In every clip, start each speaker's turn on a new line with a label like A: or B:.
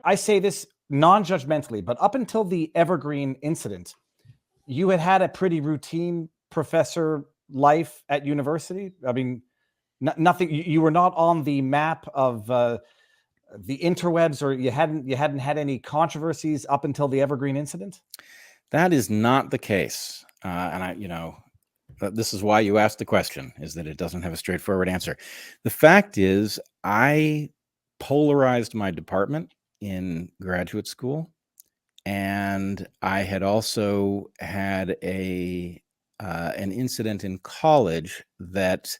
A: I say this non-judgmentally, but up until the Evergreen incident, you had a pretty routine professor life at university. I mean, nothing. You were not on the map of the interwebs, or you hadn't had any controversies up until the Evergreen incident.
B: That is not the case, this is why you asked the question, is that it doesn't have a straightforward answer. The fact is, I polarized my department in graduate school, and I had also had an incident in college that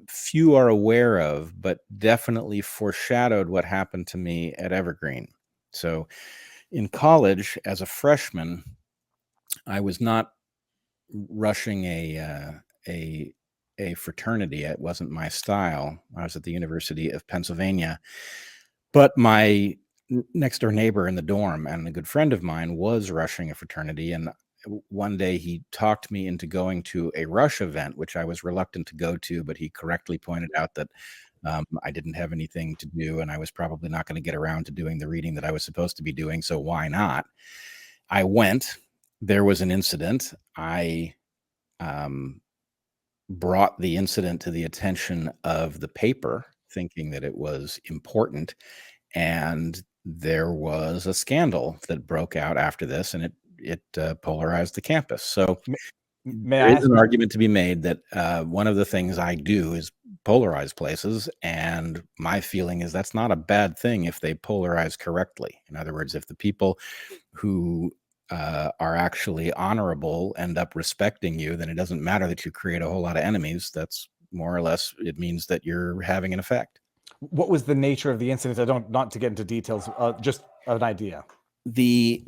B: few are aware of, but definitely foreshadowed what happened to me at Evergreen. So in college, as a freshman, I was not rushing a fraternity. It wasn't my style. I was at the University of Pennsylvania, but my next door neighbor in the dorm and a good friend of mine was rushing a fraternity, and one day he talked me into going to a rush event, which I was reluctant to go to, but he correctly pointed out that I didn't have anything to do, and I was probably not going to get around to doing the reading that I was supposed to be doing, so why not? I went. There was an incident. I brought the incident to the attention of the paper, thinking that it was important, and there was a scandal that broke out after this, and it polarized the campus. So there is an argument to be made that one of the things I do is polarize places, and my feeling is that's not a bad thing if they polarize correctly. In other words, if the people who are actually honorable end up respecting you, then it doesn't matter that you create a whole lot of enemies. That's more or less, it means that you're having an effect.
A: What was the nature of the incident? Not to get into details, just an idea.
B: The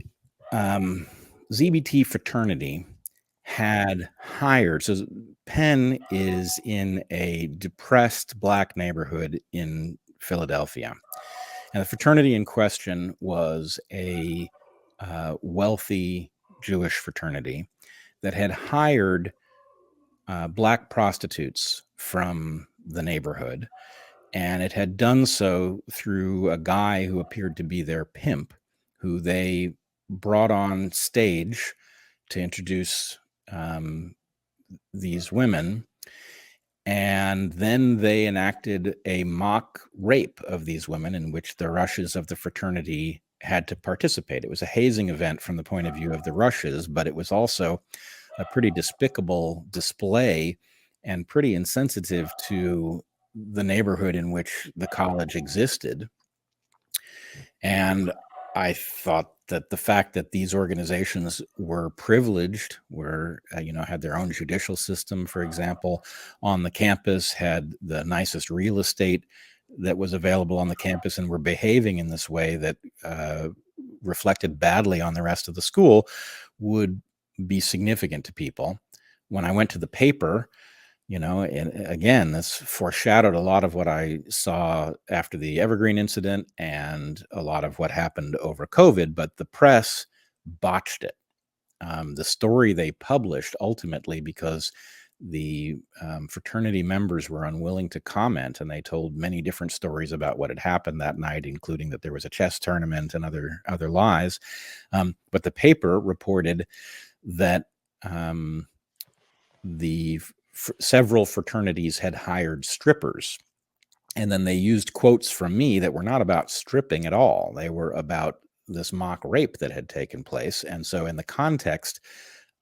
B: ZBT fraternity had hired, so Penn is in a depressed Black neighborhood in Philadelphia, and the fraternity in question was a wealthy Jewish fraternity that had hired Black prostitutes from the neighborhood, and it had done so through a guy who appeared to be their pimp, who they brought on stage to introduce these women, and then they enacted a mock rape of these women in which the rushes of the fraternity had to participate. It was a hazing event from the point of view of the rushes, but it was also a pretty despicable display and pretty insensitive to the neighborhood in which the college existed. And I thought that the fact that these organizations were privileged, had their own judicial system, for example, on the campus, had the nicest real estate that was available on the campus, and were behaving in this way that reflected badly on the rest of the school, would be significant to people. When I went to the paper, and again, this foreshadowed a lot of what I saw after the Evergreen incident and a lot of what happened over COVID, but the press botched it. The story they published ultimately, because the fraternity members were unwilling to comment, and they told many different stories about what had happened that night, including that there was a chess tournament and other lies. But the paper reported that several fraternities had hired strippers, and then they used quotes from me that were not about stripping at all. They were about this mock rape that had taken place. And so in the context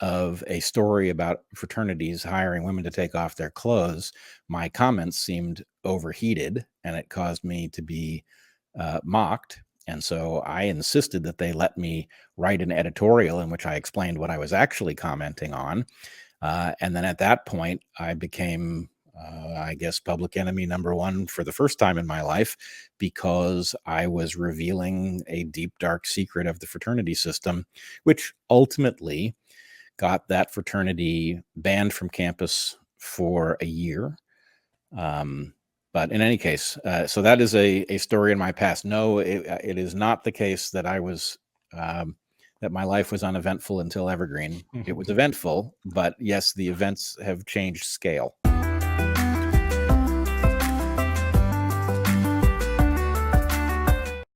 B: of a story about fraternities hiring women to take off their clothes, my comments seemed overheated, and it caused me to be mocked. And so I insisted that they let me write an editorial in which I explained what I was actually commenting on. And then at that point, I became, I guess, public enemy number one for the first time in my life, because I was revealing a deep, dark secret of the fraternity system, which ultimately got that fraternity banned from campus for a year. But in any case, so that is a story in my past. No, it is not the case that I was that my life was uneventful until Evergreen. It was eventful, but yes, the events have changed scale.